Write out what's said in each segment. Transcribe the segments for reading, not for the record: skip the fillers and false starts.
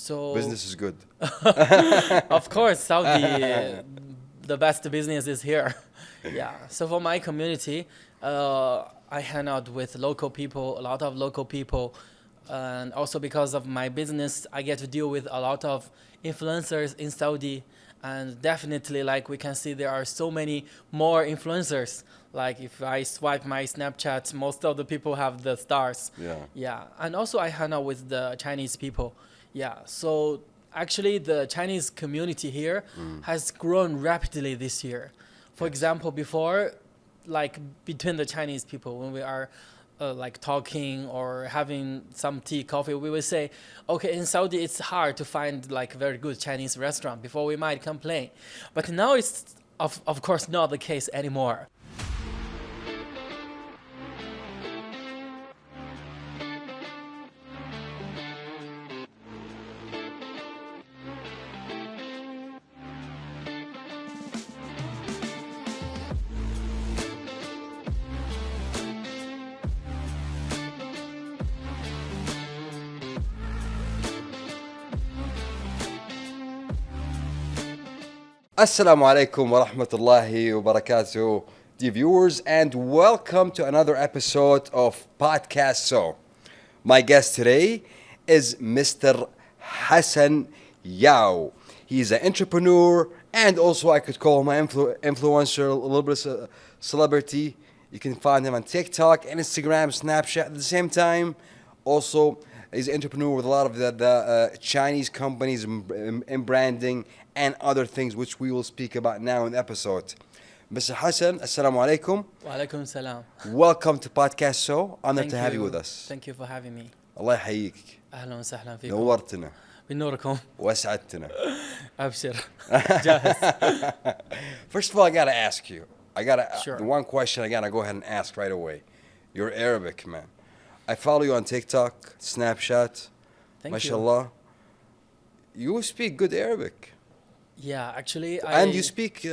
So Business is good. of course, Saudi, the best business is here. Yeah. So for my community, I hang out with local people, a lot of local people, and also because of my business, I get to deal with a lot of influencers in Saudi, and definitely, like we can see, there are so many more influencers. Like if I swipe my Snapchat, most of the people have the stars. Yeah. Yeah, and also I hang out with the Chinese people. Yeah, so actually the Chinese community here has grown rapidly this year. For Yes. example, before, like between the Chinese people, when we are like talking or having some tea, coffee, we will say, okay, in Saudi it's hard to find like very good Chinese restaurant. Before we might complain, but now it's of course not the case anymore. Assalamu alaikum wa rahmatullahi wa barakatuh, dear viewers, and welcome to another episode of Podcast So. My guest today is Mr. Hassan Yao. He's an entrepreneur and also I could call him an influencer, a little bit of a celebrity. You can find him on TikTok and Instagram, Snapchat at the same time. Also, he's an entrepreneur with a lot of the Chinese companies in branding and other things which we will speak about now in the episode. Mr. Hassan, assalamu alaikum. Wa alaikum salam. Welcome to Podcast So. Honored Thank to have you with us. Thank you for having me. الله يحييك. أهلا وسهلا فيكم. نورتنا بنوركم. واسعدتنا. أبشر. جاهز. First of all, I gotta ask you. Sure. The one question I gotta go ahead and ask right away. You're Arabic, man. I follow you on TikTok, Snapchat. Thank Mashallah. You speak good Arabic. Yeah, actually, And you speak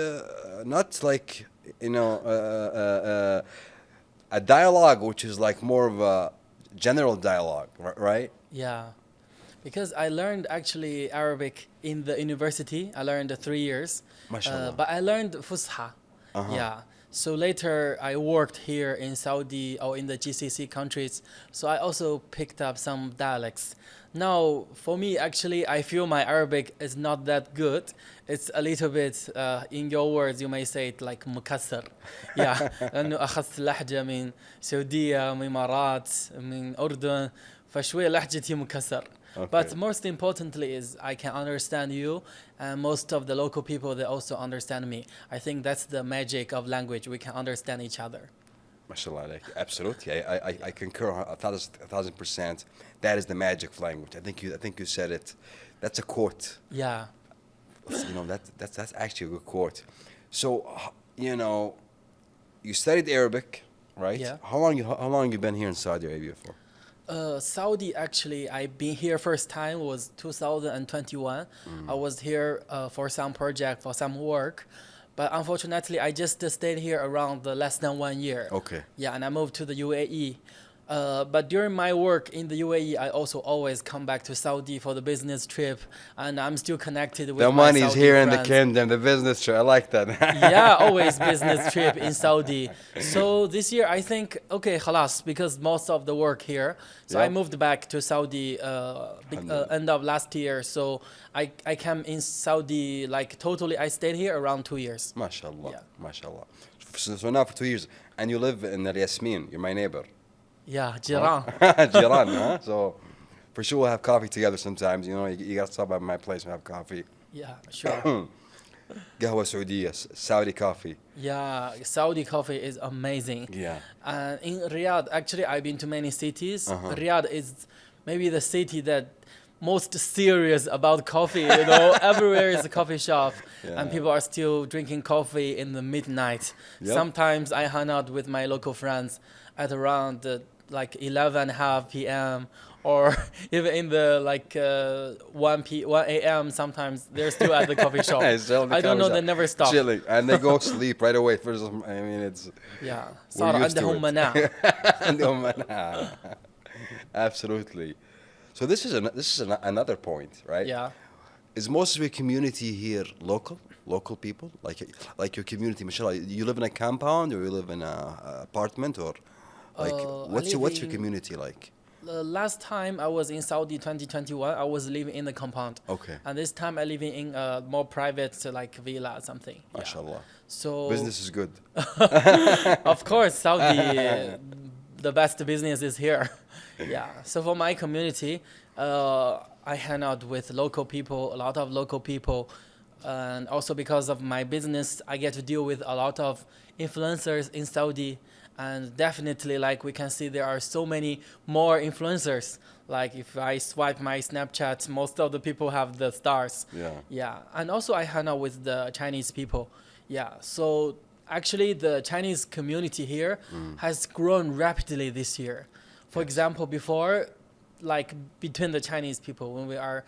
not like, a dialogue which is like more of a general dialogue, right? Yeah, because I learned actually Arabic in the university. I learned 3 years. Mashallah. But I learned Fusha. Uh-huh. Yeah. So later I worked here in Saudi or in the GCC countries. So I also picked up some dialects. Now, for me, actually, I feel my Arabic is not that good. It's a little bit, in your words, you may say it like مكسر. Yeah. لأنه أخذت لهجة من سعودية، من إمارات، من أردن، فشوية لهجتي مكسر. Okay. But most importantly is I can understand you, and most of the local people, they also understand me. I think that's the magic of language. We can understand each other. Mashallah, absolutely. I concur 1,000%. That is the magic of language. I think you said it. That's a quote. Yeah. That's actually a good quote. So, you studied Arabic, right? Yeah. How long you been here in Saudi Arabia for? Saudi, actually, I've been here first time was 2021. I was here for some project, for some work. But unfortunately, I just stayed here around less than 1 year. Okay. Yeah, and I moved to the UAE. But during my work in the UAE, I also always come back to Saudi for the business trip, and I'm still connected with The my money's Saudi here friends. in the kingdom, the business trip. I like that. Yeah, always business trip in Saudi. So this year, I think, okay, khalas, because most of the work here. So I Yep. moved back to Saudi end of last year. So I came in Saudi, like totally, I stayed here around 2 years. Mashallah. Yeah. Mashallah. So now for 2 years. And you live in Yasmin. You're my neighbor. Yeah, Jiran. Jiran, huh? So for sure we'll have coffee together sometimes. You got to stop by my place and have coffee. Yeah, sure. قهوة سعودية, Saudi coffee. Yeah, Saudi coffee is amazing. Yeah. In Riyadh, actually, I've been to many cities. Uh-huh. Riyadh is maybe the city that most serious about coffee. Everywhere is a coffee shop, Yeah. and people are still drinking coffee in the midnight. Yep. Sometimes I hang out with my local friends at around like 11:30 p.m. or even in the like 1 a.m. Sometimes they're still at the coffee shop. Still at the I don't coffee know, shop, they never stop. chilling, and they go sleep right away. It's Yeah. we're صار used to عندهم it. مناعة. عندهم مناعة. Absolutely. So So this is another point, right? Yeah. Is most of your community here local people, like your community, mashallah? You live in a compound, or you live in a apartment, or like what's your community like? Last time I was in Saudi 2021, I was living in the compound. Okay. And this time I living in a more private like villa or something. Yeah. Mashallah. So Business is good. of course, Saudi, the best business is here. Yeah. So for my community, I hang out with local people, a lot of local people, and also because of my business, I get to deal with a lot of influencers in Saudi. And definitely, like we can see, there are so many more influencers. Like if I swipe my Snapchat, most of the people have the stars. Yeah. Yeah. And also I hang out with the Chinese people. Yeah. So actually the Chinese community here has grown rapidly this year. For example, before, like between the Chinese people, when we are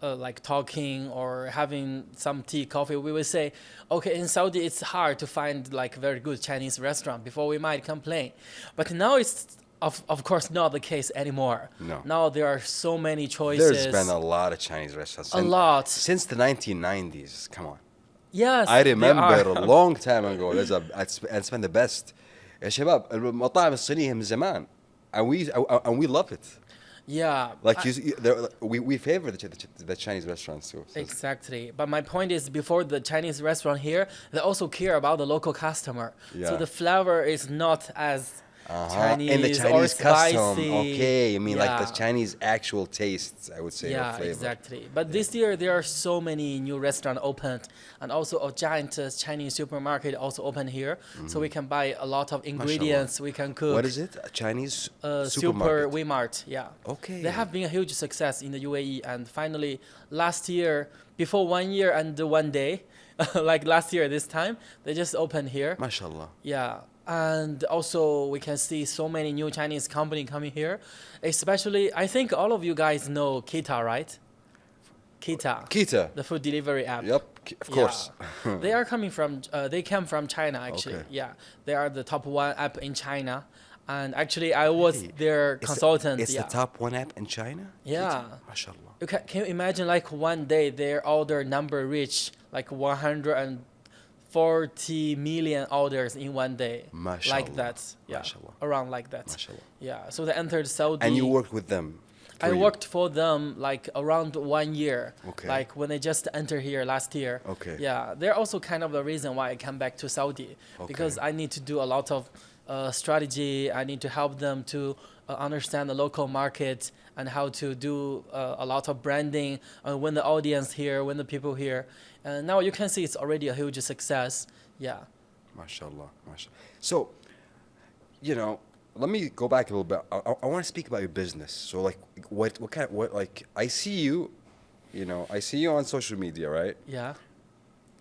like talking or having some tea, coffee, we will say, okay, in Saudi it's hard to find like very good Chinese restaurant. Before we might complain, but now it's of course not the case anymore. No. Now there are so many choices. There's been a lot of Chinese restaurants. A lot. Since the 1990s. Come on. Yes, I they remember are. a long time ago. It's been the best. يا شباب المطاعم الصينية من زمان, and we love it. Yeah. Like we favor the Chinese restaurants too. So Exactly. But my point is, before the Chinese restaurant here, they also care about the local customer. Yeah. So the flavor is not as Chinese, and the Chinese or custom. spicy. Okay, I mean like the Yeah. Chinese actual tastes, I would say. Yeah, or flavor. exactly. But this year there are so many new restaurants opened, and also a giant Chinese supermarket also opened here, so we can buy a lot of ingredients. We can cook. What is it? A Chinese Super supermarket? Wmart, yeah. Okay. They have been a huge success in the UAE, and finally last year, before 1 year and 1 day, like last year this time, they just opened here. MashaAllah. Yeah. And also we can see so many new Chinese company coming here, especially I think all of you guys know Kita, right? Kita. The food delivery app. Yep, of course. Yeah. They are coming from they came from China actually. Okay. Yeah. They are the top one app in China. And actually I was their consultant. It's yeah. the top one app in China? Yeah. Kita? MashaAllah. Can you imagine like one day their order number reach like 140 million orders in one day. MashaAllah. Like that. Yeah. MashaAllah. Around like that. MashaAllah. Yeah. So they entered Saudi. And you worked with them? I worked for them like around 1 year. Okay. Like when they just entered here last year. Okay. Yeah. They're also kind of the reason why I came back to Saudi. Because I need to do a lot of strategy. I need to help them to understand the local market and how to do a lot of branding, win the audience here, win the people here. And now you can see it's already a huge success. Yeah. MashaAllah. So, let me go back a little bit. I want to speak about your business. So, like, like, I see you, I see you on social media, right? Yeah.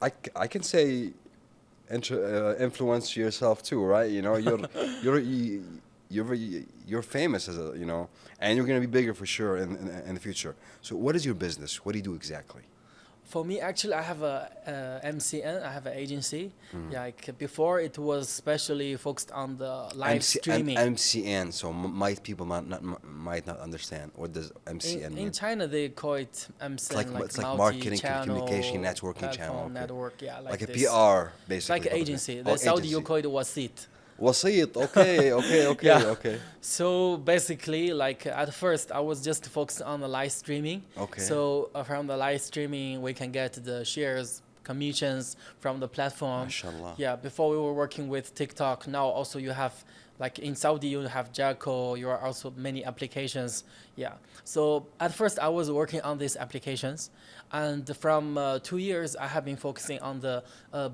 I can say influence yourself too, right? You're famous as and you're gonna be bigger for sure in the future. So what is your business? What do you do exactly? For me, actually, I have a MCN. I have an agency. Yeah, like before, it was especially focused on the live streaming. MCN. So people might not understand what does MCN mean. In China, they call it MCN. It's like marketing, communication, networking channel. Okay. Network, yeah, like a this. PR, basically. Like an agency. The Saudi, you call it wasit. Wasit. Okay. Yeah. Okay. So basically, like at first, I was just focused on the live streaming. Okay. So from the live streaming, we can get the shares, commissions from the platform. Mashallah. Yeah. Before we were working with TikTok. Now also you have, like in Saudi, you have Jacko. You are also many applications. Yeah. So at first, I was working on these applications, and from 2 years, I have been focusing on the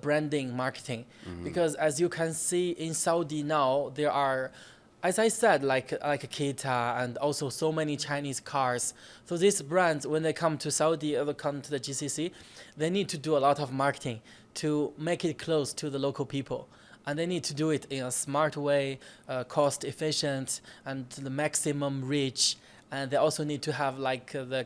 branding marketing, because as you can see in Saudi now, there are, as I said, like Kita and also so many Chinese cars. So these brands, when they come to Saudi or they come to the GCC, they need to do a lot of marketing to make it close to the local people. And they need to do it in a smart way, cost efficient, and the maximum reach. And they also need to have like the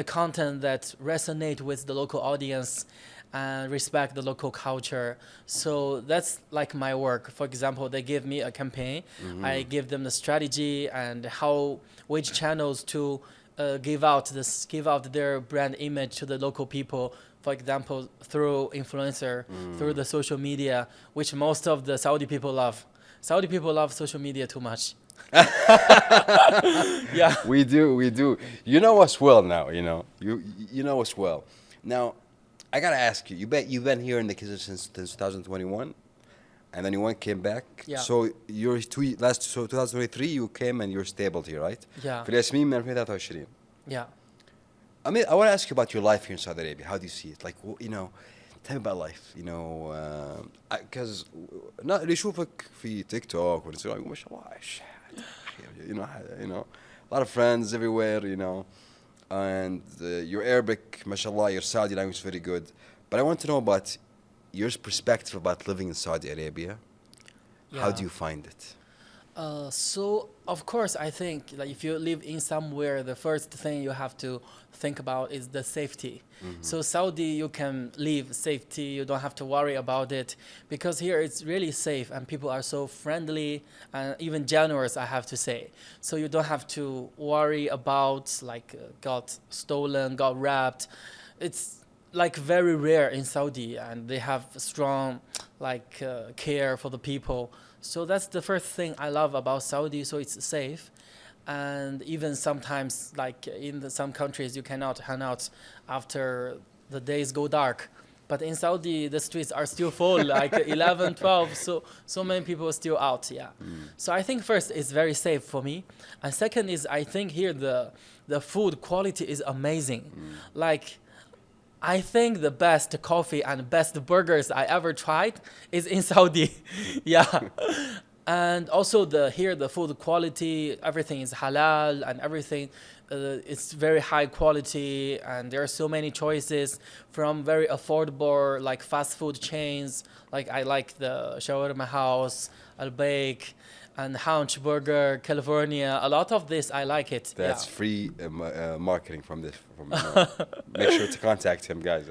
content that resonate with the local audience and respect the local culture. So that's like my work. For example, they give me a campaign. I give them the strategy and which channels to give out their brand image to the local people. For example, through influencer, through the social media, which most of the Saudi people love. Saudi people love social media too much. Yeah. We do. You know us well now. You know us well. Now, I gotta ask you. You've been here in the kitchen since 2021, and then you came back. Yeah. So 2023 you came and you're stable here, right? Yeah. في الياسمين من 2023. Yeah. I mean, I want to ask you about your life here in Saudi Arabia. How do you see it? Like, tell me about life. Because اللي يشوفك في تيك توك وانستغرام يقول ما شاء الله عايش. A lot of friends everywhere, and your Arabic, mashallah, your Saudi language is very good. But I want to know about your perspective about living in Saudi Arabia. How do you find it? So of course, I think like if you live in somewhere, the first thing you have to think about is the safety. So Saudi, you can live safety. You don't have to worry about it because here it's really safe and people are so friendly and even generous, I have to say. So you don't have to worry about like got stolen, got robbed. It's like very rare in Saudi, and they have strong like care for the people. So that's the first thing I love about Saudi. So it's safe, and even sometimes like in some countries you cannot hang out after the days go dark. But in Saudi, the streets are still full, like 11, 12, so many people are still out, yeah. So I think first, it's very safe for me. And second is, I think here the food quality is amazing. Like, I think the best coffee and best burgers I ever tried is in Saudi. Yeah. And also here the food quality, everything is halal and everything. It's very high quality, and there are so many choices from very affordable like fast food chains. Like I like the Shawarma House, Al Bake, and Haunch Burger, California. A lot of this I like it. That's free marketing from this. Make sure to contact him, guys.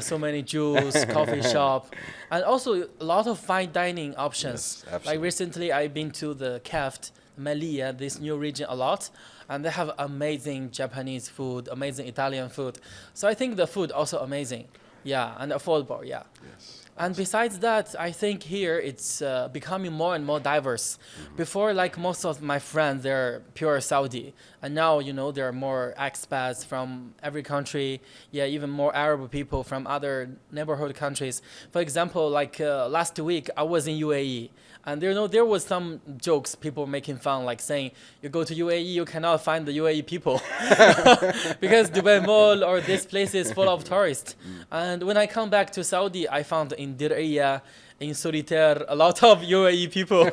So many juice, coffee shop, and also a lot of fine dining options. Yes, like recently, I've been to the Keft, Malia, this new region a lot, and they have amazing Japanese food, amazing Italian food. So I think the food also amazing, and affordable, Yes. And besides that, I think here it's becoming more and more diverse. Before, like most of my friends, they're pure Saudi. And now, there are more expats from every country. Even more Arab people from other neighborhood countries. For example, like last week, I was in UAE. And there was some jokes people making fun, like saying, you go to UAE, you cannot find the UAE people. Because Dubai Mall or this place is full of tourists. And when I come back to Saudi, I found in Diriyah, in Solitaire, a lot of UAE people.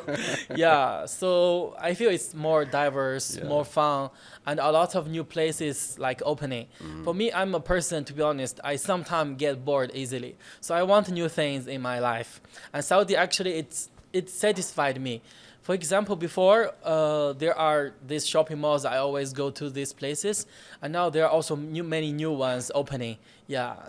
So I feel it's more diverse, more fun, and a lot of new places like opening. For me, I'm a person, to be honest, I sometimes get bored easily. So I want new things in my life. And Saudi, actually, it satisfied me. For example, before, there are these shopping malls, I always go to these places, and now there are also many new ones opening.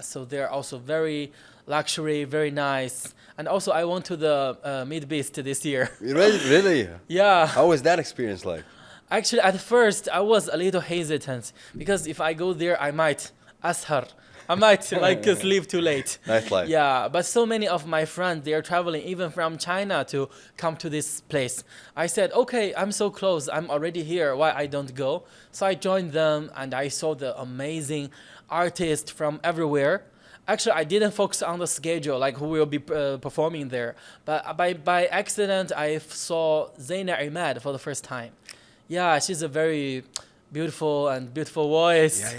So they're also very luxury, very nice. And also, I went to the Mid Beast this year. Really? Yeah. How was that experience like? Actually, at first, I was a little hesitant, because if I go there, I might ashar. I might sleep too late. Nightlife. But so many of my friends, they are traveling even from China to come to this place. I said, okay, I'm so close. I'm already here. Why I don't go? So I joined them, and I saw the amazing artists from everywhere. Actually, I didn't focus on the schedule, like who will be performing there. But by accident, I saw Zaina Imad for the first time. She's a very beautiful voice.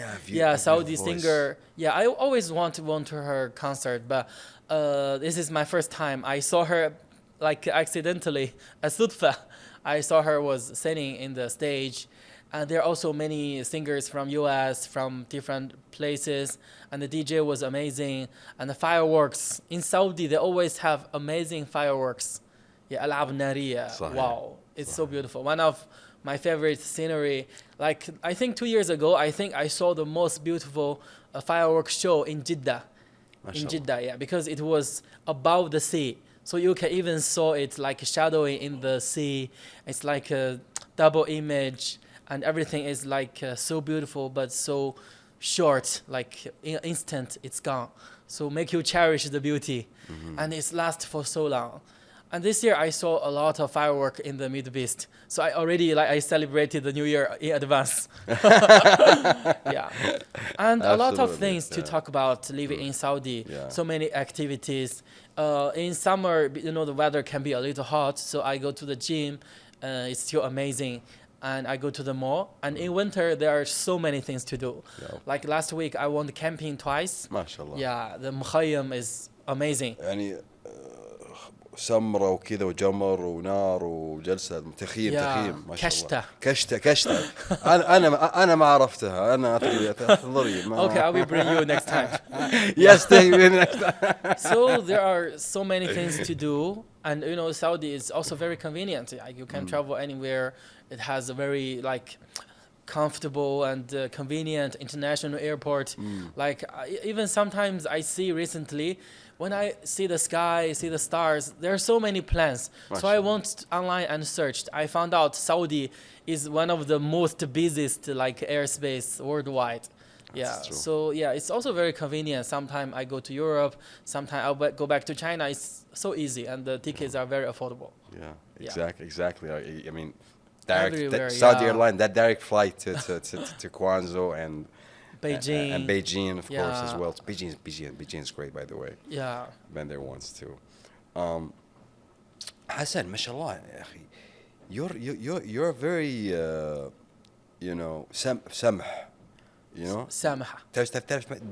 Saudi singer. I always want to her concert, but this is my first time. I saw her like accidentally, Sudfa. I saw her was singing in the stage, and there are also many singers from US, from different places, and the DJ was amazing. And the fireworks in Saudi, they always have amazing fireworks. Alab Nariya. Wow, it's so beautiful. One of my favorite scenery. Like, I think 2 years ago, I think I saw the most beautiful fireworks show in Jeddah. In Jeddah, because it was above the sea. So you can even saw it like shadowing in the sea. It's like a double image. and everything is like so beautiful but so short, like instant it's gone. So make you cherish the beauty, and it's last for so long. And this year I saw a lot of firework in the Middle East. So I already I celebrated the New Year in advance. Yeah, and a lot of things to talk about living in Saudi. Yeah. So many activities. In summer, the weather can be a little hot, so I go to the gym. It's still amazing. And I go to the mall. And in winter, there are so many things to do. Yeah. Like last week, I went camping twice. MashaAllah. Yeah, the mukhayyam is amazing. يعني سمرة وكذا وجمر ونار وجلسة تخييم تخييم ما شاء الله. كشتة أنا ما عرفتها أنا تحضري Okay, I will bring you next time. Yes, take me next time. So there are so many things to do, and Saudi is also very convenient. Like you can travel anywhere. It has a very comfortable and convenient international airport. Like even sometimes I see recently, when I see the sky, see the stars, there are so many planes. So I went online and searched. I found out Saudi is one of the most busiest airspace worldwide. Yeah, so yeah, it's also very convenient. Sometimes I go to Europe, sometimes I'll go back to China. It's so easy, and the tickets are very affordable. Yeah, exactly. I mean, Saudi Airlines, that direct flight to Guangzhou and Beijing. And Beijing, of course, as well. Beijing is great, by the way. Yeah. Been there once too. Hassan, mashallah, you're very, samh. سامحة.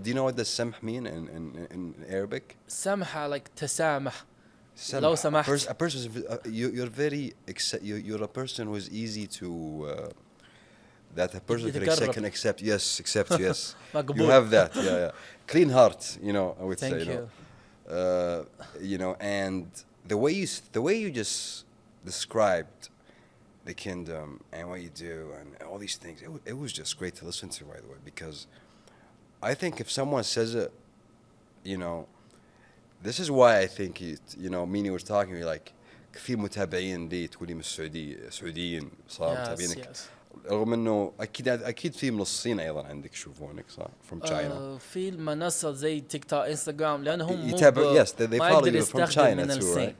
Do you know what does samh mean in Arabic? سامحة like تسامح. Samh. لو سمحت. A person, you're very, you're a person who's easy to, that a person can accept. Yes, yes. You have that, yeah. Clean heart, I would Thank say. you. And the way you just described the kingdom and what you do and all these things, it was just great to listen to, by the way, because I think if someone says it, this is why I think Mini was talking, you're like في متابعين لي تقولي من السعودية سعوديين صار متابعينك رغم انه اكيد في من الصين ايضا عندك يشوفونك صح from China. في المنصة زي تيك توك انستغرام لانهم يتابعوا. Yes, they follow you from China too, right?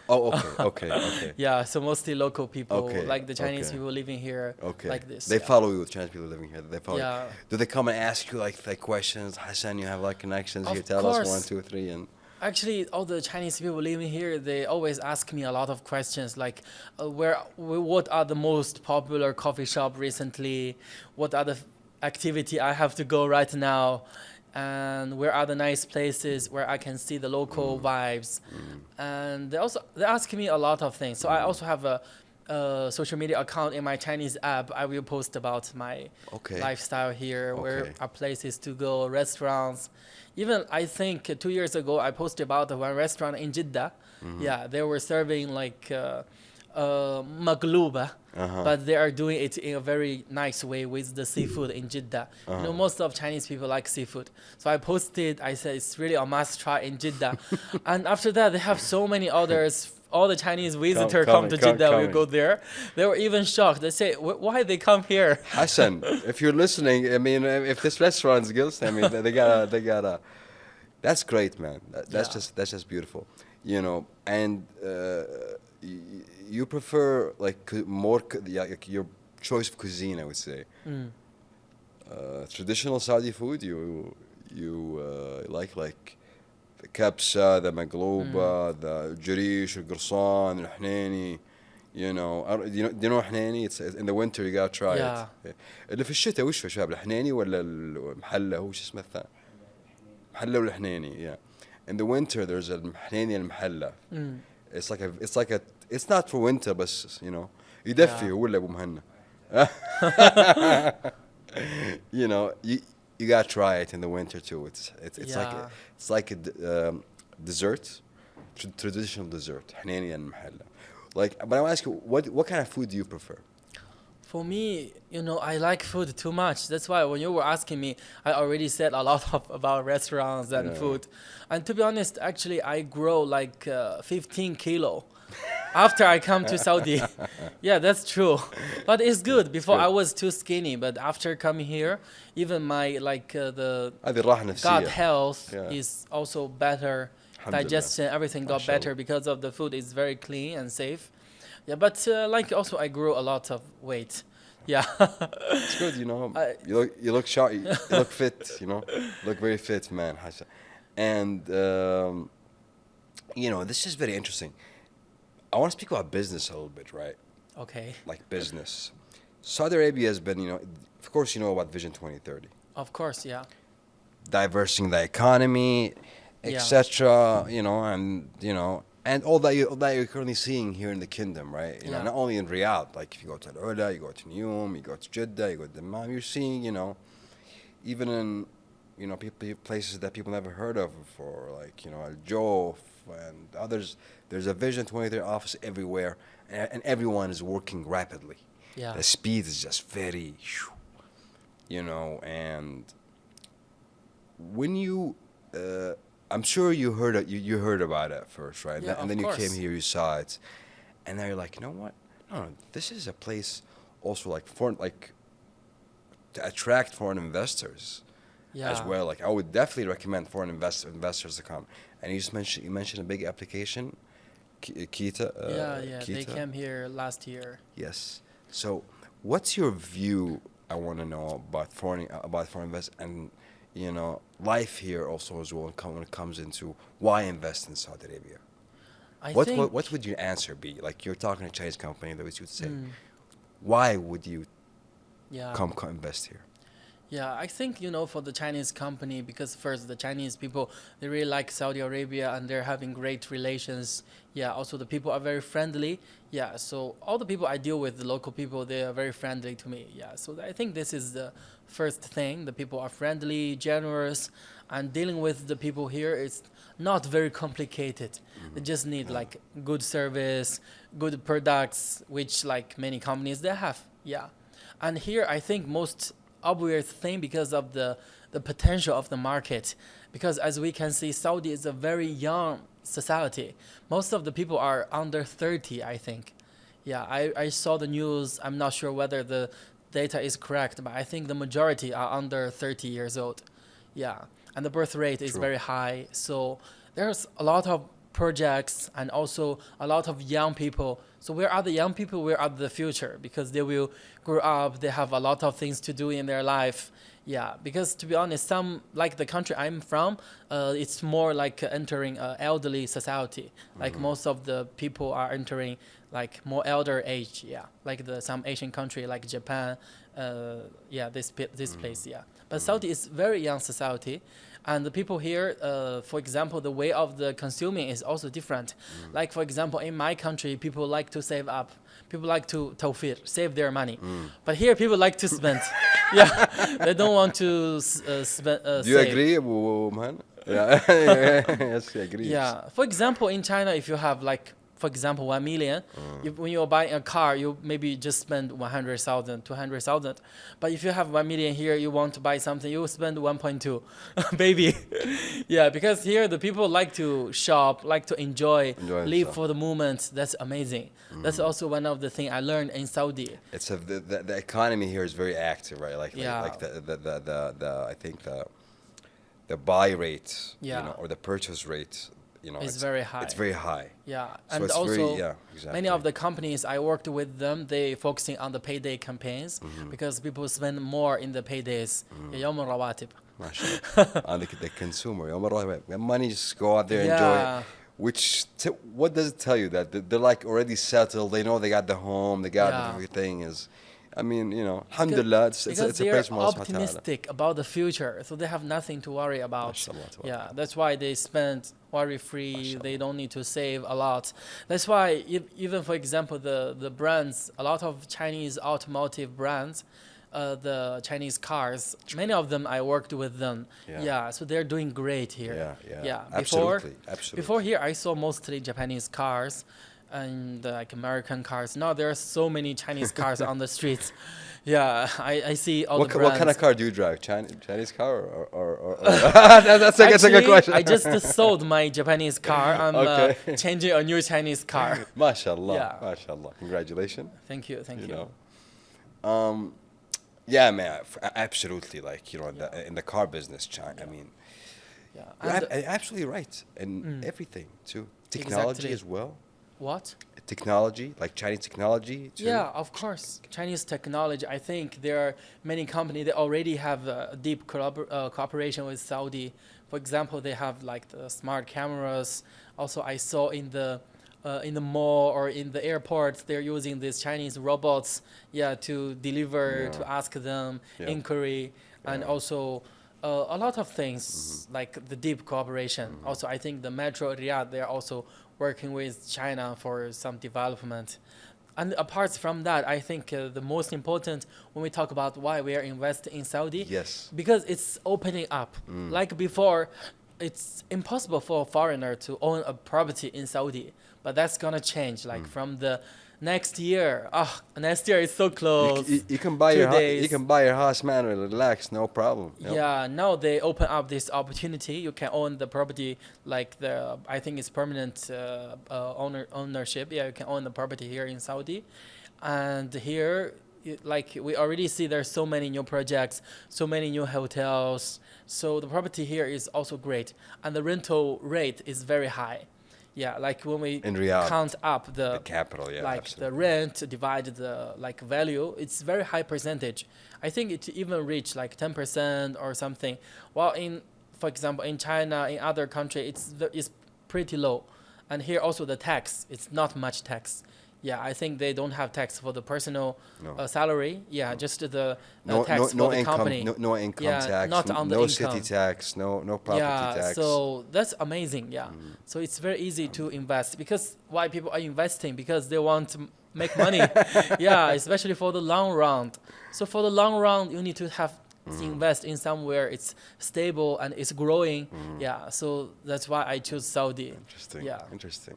Oh, okay. Yeah, so mostly local people, like the Chinese people living here, like this. They follow you, the Chinese people living here. They follow you. Do they come and ask you like questions? Hassan, you have connections here. Tell us 1, 2, 3 and. Actually, all the Chinese people living here, they always ask me a lot of questions like, what are the most popular coffee shop recently? What are the activity I have to go right now? And where are the nice places where I can see the local vibes? And they ask me a lot of things. So I also have a social media account in my Chinese app. I will post about my lifestyle here, where are places to go, restaurants. Even I think 2 years ago, I posted about one restaurant in Jeddah. Yeah, they were serving magluba, but they are doing it in a very nice way with the seafood in Jeddah. Most of Chinese people like seafood. So I posted, I said it's really a must try in Jeddah. And after that, they have so many others. All the Chinese visitors come to Jeddah, we go there. They were even shocked. They say, why they come here? Hassan, if you're listening, I mean, if this restaurant's guilty, I mean, they gotta. That's great, man. That's just beautiful, And you prefer more your choice of cuisine, I would say. Traditional Saudi food, you like the kabsa, the magluba, the jarish, القرصان, الحنيني. Do you know حنيني? It's in the winter you gotta try it. اللي في الشتاء وش يا شباب الحنيني ولا المحلة هو شو اسمه الثاني؟ محلة ولا حنيني, yeah. In the winter there's الحنيني المحلة. It's not for winter بس يدفي هو اللي أبو مهنا. You gotta try it in the winter too. It's like a dessert, traditional dessert. حنيني المحلة. But I want to ask you, what kind of food do you prefer? For me, I like food too much. That's why when you were asking me, I already said a lot about restaurants and food. And to be honest, actually, I grow 15 kilo. after I come to Saudi. Yeah, that's true. But it's good. Before good. I was too skinny, but after coming here, even my the هذه الراحة gut النفسية. health Yeah. is also better. الحمد لله. Digestion, everything got MashaAllah. better because of the food is very clean and safe. Yeah, but like also I grew a lot of weight. Yeah. It's good, you know. I- You look sharp. You look fit. You know, look very fit, man. Hassan. And you know, this is very interesting. I want to speak about business a little bit, right? Okay. Like business. Saudi Arabia has been, you know, of course, you know about Vision 2030, Of course, yeah. diversing the economy, Yeah. etc. You know, and all that you're currently seeing here in the kingdom, right? You know, Yeah. not only in Riyadh, like if you go to Al Ula, you go to Neom, you go to Jeddah, you go to Dammam, you're seeing, you know, even in, you know, places that people never heard of before, like, you know, Al Jof and others. There's a Vision 2030 office everywhere, and everyone is working rapidly. Yeah. The speed is just very, you know, and when you, I'm sure you heard about it first, right? Yeah, And of then you course. came here, you saw it, and now you're like, you know what? No, this is a place also like foreign, like to attract foreign investors Yeah. as well. Like I would definitely recommend foreign investors to come. And you mentioned a big application, Kita. Yeah. They Kita. came here last year. Yes. So, what's your view? I want to know about foreign investors and, you know, life here also as well when it comes into why invest in Saudi Arabia. I What think. what would your answer be? Like you're talking to a Chinese company, that you would say, Mm, why would you yeah. come invest here? Yeah, I think, you know, for the Chinese company, because first, the Chinese people, they really like Saudi Arabia and they're having great relations. Yeah, also the people are very friendly. Yeah, so all the people I deal with, the local people, they are very friendly to me. Yeah, so I think this is the first thing. The people are friendly, generous, and dealing with the people here is not very complicated. They just need like good service, good products, which like many companies they have. Yeah, and here I think most obvious thing because of the potential of the market, because as we can see, Saudi is a very young society. Most of the people are under 30, I think. Yeah, I saw the news. I'm not sure whether the data is correct, but I think the majority are under 30 years old. Yeah, and the birth rate is True. very high. So there's a lot of projects and also a lot of young people. So where are the young people? Where are the future? Because they will grow up. They have a lot of things to do in their life. Yeah, because to be honest, some like the country I'm from, it's more like entering an elderly society. Like most of the people are entering like more elder age. Yeah, like some Asian country like Japan. Yeah, this place. Yeah, but Saudi is very young society. And the people here, for example, the way of the consuming is also different. Like, for example, in my country, people like to save up. People like to tawfir, save their money. But here, people like to spend. Yeah, they don't want to spend. Do you save. agree, Abu Man? Yeah. Yes, I agree. Yeah. For example, in China, if you have like, for example, 1 million, when you're buying a car, you maybe just spend 100,000, 200,000. But if you have 1 million here, you want to buy something, you spend 1.2, baby. Yeah, because here the people like to shop, like to enjoy live stuff. for the moment. That's amazing. That's also one of the things I learned in Saudi. It's the economy here is very active, right? Yeah. Like the I think the buy rate, you Yeah. know, or the purchase rate, you know, It's very high. It's very high. Yeah, So and it's also very, yeah, exactly. many of the companies I worked with them, they focusing on the payday campaigns because people spend more in the paydays. يوم الرواتب. MashaAllah. And the consumer, when money just go out there and Yeah. enjoy. Which what does it tell you? That they're like already settled. They know they got the home. They got Yeah. everything. I mean, you know, alhamdulillah, it's Because a they're praise from Allah subhanahu wa ta'ala. optimistic about the future, so they have nothing to worry about. MashaAllah, tabarak. Yeah, that's why they spend worry-free. MashaAllah. They don't need to save a lot. That's why even for example the brands, a lot of Chinese automotive brands, the Chinese cars, many of them I worked with them. Yeah. Yeah, so they're doing great here. Yeah. Yeah. Absolutely. Before here, I saw mostly Japanese cars. and like American cars. Now there are so many Chinese cars on the streets. Yeah, I see all the brands. What kind of car do you drive? Chinese car or that's a Actually, good question. I just sold my Japanese car. I'm Okay. changing a new Chinese car. MashaAllah. Yeah. MashaAllah. Congratulations. Thank you, thank You you. know. Yeah, man. Absolutely. Like, you know, in the car business, China. I mean, Yeah. you're And absolutely right in Mm. everything too. Technology Exactly. as well. what? Technology, like Chinese technology too. Yeah, of course. Chinese technology. I think there are many companies that already have a deep cooperation with Saudi. For example, they have like the smart cameras. Also, I saw in the mall or in the airports, they're using these Chinese robots, yeah, to deliver, Yeah. to ask them Yeah. inquiry, and Yeah. also a lot of things like the deep cooperation. Also, I think the Metro Riyadh, they're also working with China for some development. And apart from that, I think the most important when we talk about why we are investing in Saudi, Yes. because it's opening up. Like before, it's impossible for a foreigner to own a property in Saudi, but that's gonna change. Like from the next year, next year is so close. You can buy 2 your days. you can buy your house, man, and relax, no problem. Yep. Yeah, now they open up this opportunity. You can own the property like I think it's permanent ownership. Yeah, you can own the property here in Saudi, and here, like we already see, there's so many new projects, so many new hotels. So the property here is also great, and the rental rate is very high. Yeah, like when we In Riyadh, count up the capital, yeah, like absolutely. the rent divided the like value, it's very high percentage. I think it even reached like 10% or something. While for example, in China, in other country, it's pretty low, and here also the tax, it's not much tax. Yeah, I think they don't have tax for the personal No. salary. Yeah, just the No, tax no, no for the income, company. no income Yeah, tax, not on the no income. city tax, no property Yeah, tax. so that's amazing. Yeah, so it's very easy to invest, because why people are investing, because they want to make money. Yeah, especially for the long run. So for the long run, you need to have to invest in somewhere it's stable and it's growing. Yeah, so that's why I choose Saudi. Interesting. Yeah. Interesting.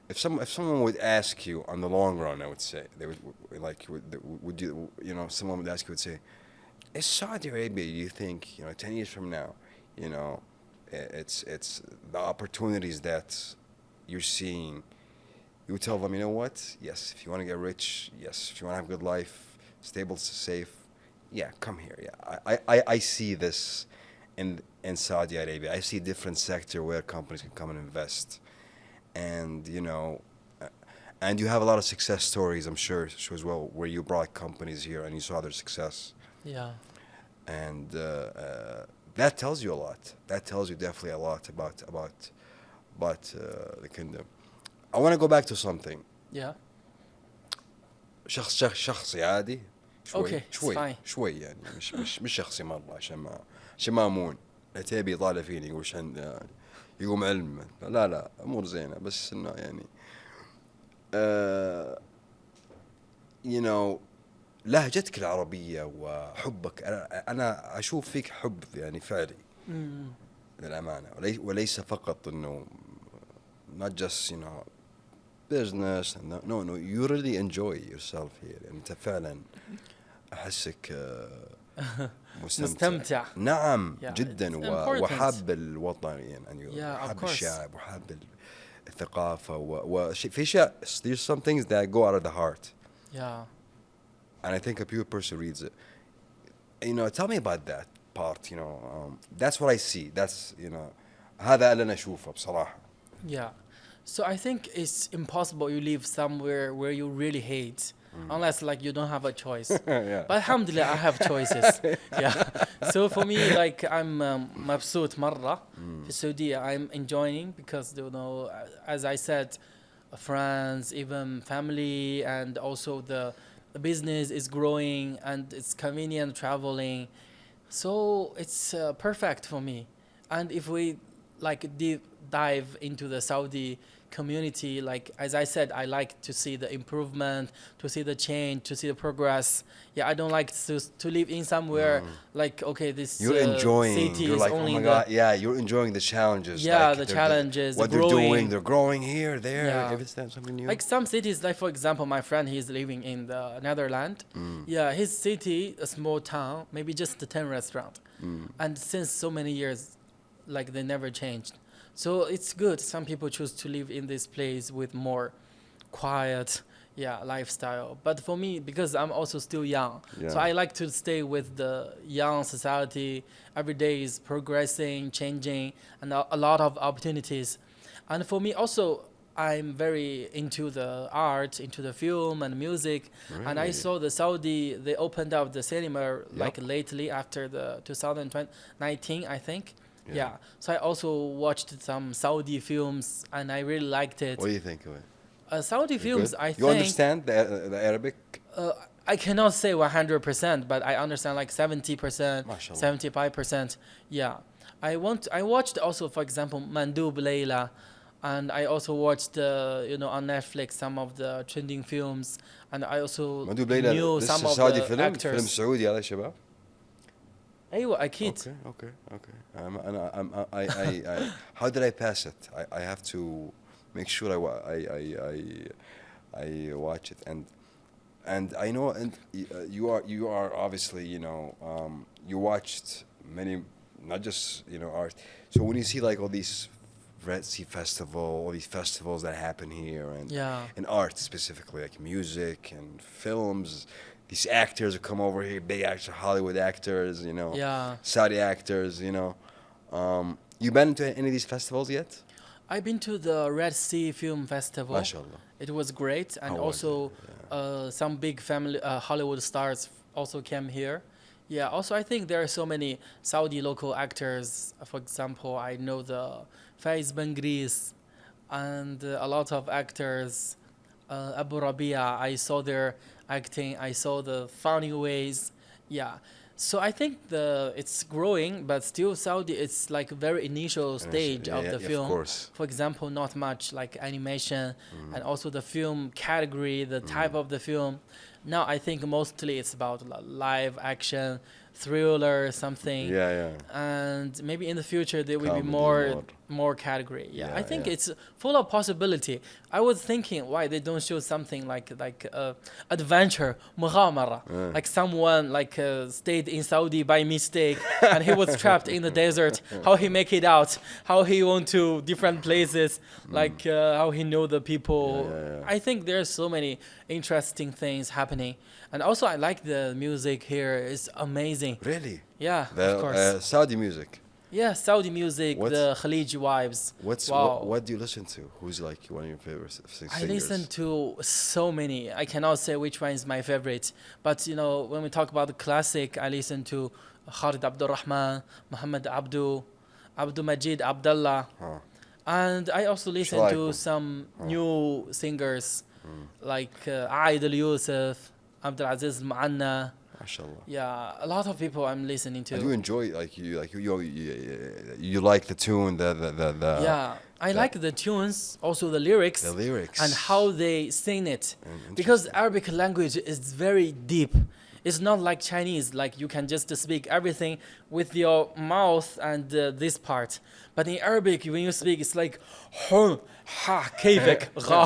If someone would ask you on the long run, I would say they would you know, someone would ask you, would say, is Saudi Arabia, do you think, you know, 10 years from now, you know, it's the opportunities that you're seeing, you would tell them, you know what, yes, if you want to get rich, yes, if you want to have a good life, stable, safe, yeah, come here. Yeah, I see this in Saudi Arabia. I see different sector where companies can come and invest. And, you know, and you have a lot of success stories, I'm sure as well, where you brought companies here and you saw their success. Yeah. And that tells you a lot. That tells you definitely a lot about the kingdom. I want to go back to something. Yeah. شخصي عادي Okay, it's fine. شوي يعني مش شخصي مرة عشان ما امون لا تبي يطالع فيني يقول عند يقوم علم لا امور زينة بس انه يعني you know لهجتك العربية وحبك انا اشوف فيك حب يعني فعلي للأمانة وليس فقط انه not just you know business no you really enjoy yourself here يعني انت فعلا احسك مستمتع. نعم Yeah, جدا it's important. وحاب الوطن يعني Yeah, of وحاب course. الشعب وحاب الثقافة في اشياء there's some things that go out of the heart Yeah. and I think a pure person reads it. You know, tell me about that part. You know, that's what I see. That's you know, هذا اللي أنا أشوفه بصراحة. Yeah. So I think it's impossible you live somewhere where you really hate, unless like you don't have a choice. Yeah. But alhamdulillah, I have choices. Yeah. So for me, like I'm مبسوط مرة في السعودية. I'm enjoying because you know, as I said, friends, even family, and also the business is growing and it's convenient traveling. So it's perfect for me. And if we like dive into the Saudi community. Like as I said, I like to see the improvement, to see the change, to see the progress. Yeah, I don't like to live in somewhere like okay, this You're enjoying. city You're is like, oh only my the God, yeah. You're enjoying the challenges. yeah like the they're- challenges, what the they're growing. doing. They're growing here, there. Yeah. If it's something new. Like some cities, like for example, my friend, he's living in the Netherlands. Yeah, his city, a small town, maybe just 10 restaurants. And since so many years, like they never changed. So it's good. Some people choose to live in this place with more quiet, yeah, lifestyle. But for me, because I'm also still young, Yeah. so I like to stay with the young society. Every day is progressing, changing, and a lot of opportunities. And for me also, I'm very into the art, into the film and music. And I Really? saw the Saudi, they opened up the cinema like Yep. lately after the 2019, I think. Yeah. Yeah. So I also watched some Saudi films and I really liked it. What do you think of it? Saudi You films, good? I You think. understand the Arabic? I cannot say 100%, but I understand like 70%, MashaAllah. 75%. Yeah. I watched also, for example, Mandub Layla, and I also watched, on Netflix some of the trending films, and I also مندوب ليلى. knew This some is of Saudi the film. actors. فيلم سعودي هذا يا شباب. أيوة أكيد. Okay. How did I pass it? I have to make sure I watch it and I know you are obviously you watched many, not just art. So when you see like all these Red Sea Festival, all these festivals that happen here, and Yeah. in art specifically, like music and films, these actors who come over here, big actors, Hollywood actors, Yeah. Saudi actors, You been to any of these festivals yet? I've been to the Red Sea Film Festival. MashaAllah. It was great, and How was also some big family Hollywood stars also came here. Yeah. Also, I think there are so many Saudi local actors. For example, I know the Faiz Bengris, and a lot of actors. Abu Rabia, I saw their acting. I saw the funny ways. Yeah. So I think it's growing, but still Saudi, it's like very initial stage of the film. Of course. For example, not much like animation, and also the film category, the type of the film. Now I think mostly it's about live action, thriller, something. Yeah. And maybe in the future there will be Comedy more category. Yeah, Yeah, I think yeah. it's full of possibility. I was thinking why they don't show something like adventure, مغامرة, like someone stayed in Saudi by mistake and he was trapped in the desert. How he make it out? How he went to different places? Like how he know the people? Yeah. I think there's so many interesting things happening. And also I like the music here. It's amazing. Really? Yeah, The of course. Saudi music. Yeah, Saudi music, What's- the Khalij vibes. Wow. What do you listen to? Who's like one of your favorite singers? I listen to so many. I cannot say which one is my favorite. But when we talk about the classic, I listen to Khalid Abdul Rahman, Muhammad Abdul Majid Abdullah. Huh. And I also listen like to them. some new singers like Aid Al Yusuf, Abdul Aziz Al Mu'anna. MashaAllah. Yeah, a lot of people I'm listening to. And you enjoy you like the tune, the Yeah, I like the tunes, also the lyrics, the lyrics and how they sing it. Because Arabic language is very deep. It's not like Chinese, like you can just speak everything with your mouth and this part. But in Arabic, when you speak, it's like hun, ha, kayfik, ga,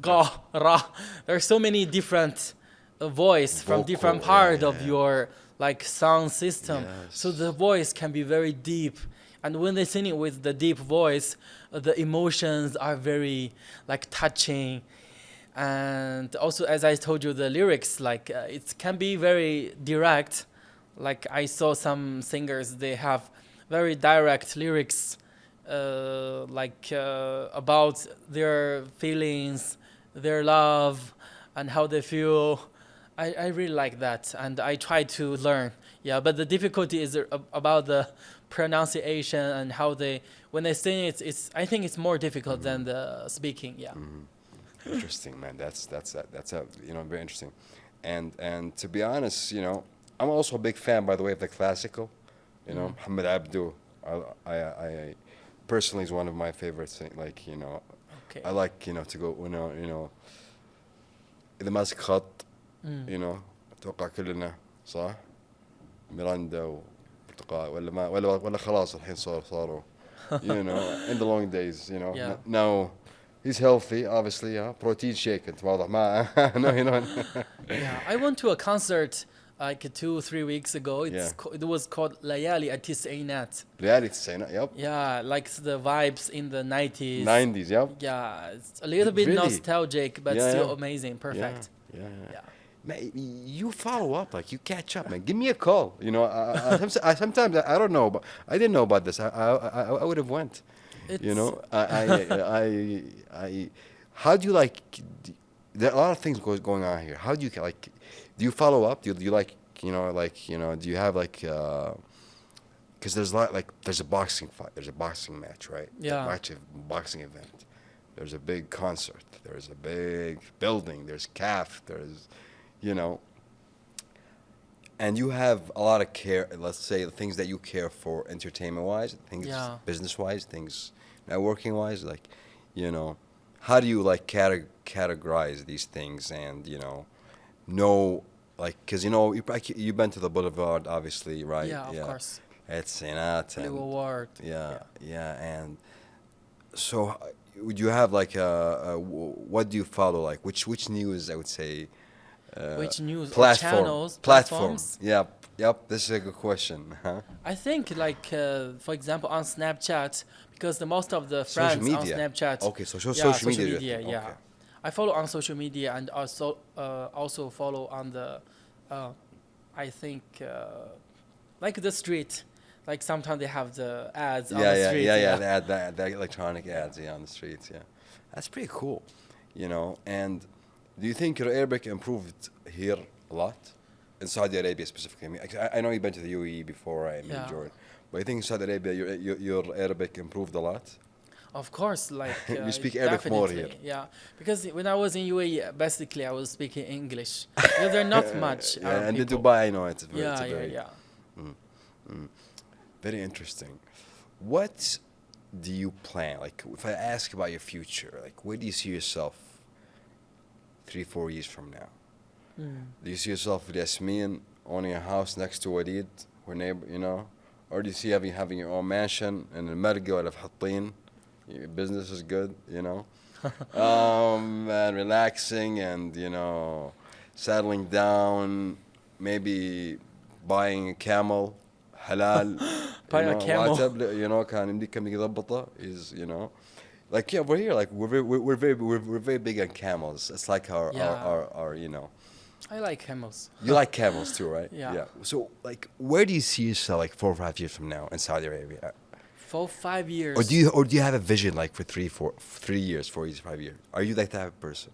ga, ra. There are so many different voice from Vocal, different part yeah. of your like sound system. Yes. So the voice can be very deep. And when they sing it with the deep voice, the emotions are very like touching. And also, as I told you, the lyrics, like it can be very direct. Like I saw some singers, they have very direct lyrics, about their feelings, their love, and how they feel. I really like that, and I try to learn. Yeah, but the difficulty is about the pronunciation and how when they sing it, I think it's more difficult than the speaking. Yeah. Interesting, man. That's very interesting. And to be honest, I'm also a big fan, by the way, of the classical. Muhammad Abdu. I personally is one of my favorites. Okay. I like to go إذا ماسك خط أتوقع كلنا صح ميراندا وبرتقال ولا ما ولا خلاص الحين صاروا in the long days Yeah. now he's healthy obviously protein shake انت واضح ما no Yeah, I went to a concert like 2-3 weeks ago. It was called ليالي التسعينات. ليالي التسعينات yep Yeah, like the vibes in the 90s. 90s yep Yeah, it's a little bit Really? nostalgic, but Yeah, still yeah. amazing, perfect. yeah Yeah. Man, you follow up, like you catch up, man. Give me a call. I sometimes I don't know, but I didn't know about this. I would have went. It's I how do you like? There are a lot of things going on here. How do you like? Do you follow up? Do you like? Do you have like? Because there's a lot there's a boxing fight. There's a boxing match, right? Yeah. Boxing event. There's a big concert. There's a big building. There's CAF. There's and you have a lot of care, let's say the things that you care for entertainment wise, things business wise, things networking wise, how do you like categorize these things and know because you've been to the Boulevard obviously, right? yeah, of course. It's Blue Award. yeah, and so would you have like what do you follow, like which news I would say Which news platforms? platforms? Yep. This is a good question. Huh? I think for example on Snapchat, because the most of the Social friends on media. Snapchat. Okay, so social media. Yeah. Okay. I follow on social media and also follow on the I think like the street. Like sometimes they have the ads on the street. The electronic ads on the streets. Yeah, that's pretty cool. And do you think your Arabic improved here a lot in Saudi Arabia specifically? I know you've been to the UAE before, right? Jordan, but I think in Saudi Arabia your Arabic improved a lot. Of course, like you speak Arabic more here. Yeah, because when I was in UAE, basically I was speaking English. Because there are not much Arab and in people. Dubai, I know it's very, very interesting. What do you plan? Like, if I ask about your future, like, where do you see yourself 3-4 years from now? Do you see yourself with Yasmin owning a house next to Walid, or neighbor, or do you see having your own mansion in the Marga or Hatin? Your business is good, and relaxing and settling down, maybe buying a camel, halal. Buy a camel. كان يمديك كم يضبطه is like over here, like we're very big on camels. It's like our I like camels. You like camels too, right? Yeah. So like, where do you see yourself like 4 or 5 years from now in Saudi Arabia? 4-5 years. Or do you have a vision like for 3 years, 4 years, 5 years? Are you like that type of person?